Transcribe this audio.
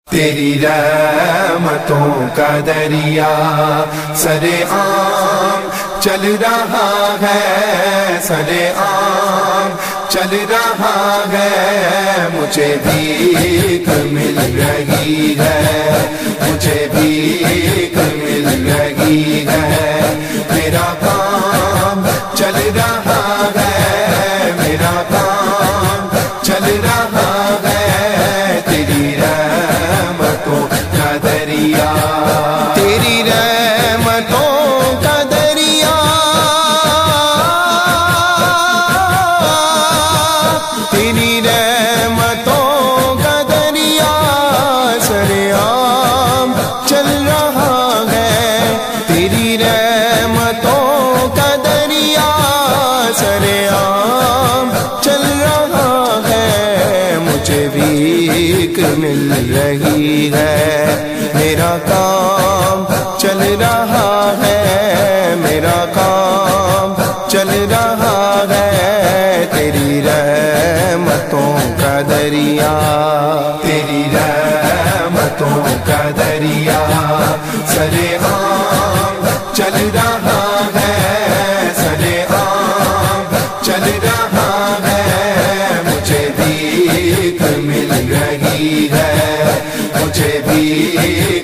تیری رحمتوں کا دریا سرے عام چل رہا ہے، سرے عام چل رہا ہے، مجھے بھی مل رہی ہے، مجھے بھی مل رہی ہے، میرا کام چل رہا ہے، میرا کام چل رہا ہے، تیری رحمتوں کا دریا، تیری رحمتوں کا دریا، تیری رحمتوں کا دریا سرے عام چل رہا ہے، تیری رحمتوں کا دریا سرے عام چل رہا ہے، مجھے بھی مل رہی ہے، میرا کام چل رہا ہے، میرا کام چل رہا ہے، تیری رحمتوں کا دریا، تیری رحمتوں کا دریا سرے عام چل رہا ہے، سرے عام چل رہا ہے، مجھے بھی مل رہی ہے، مجھے بھی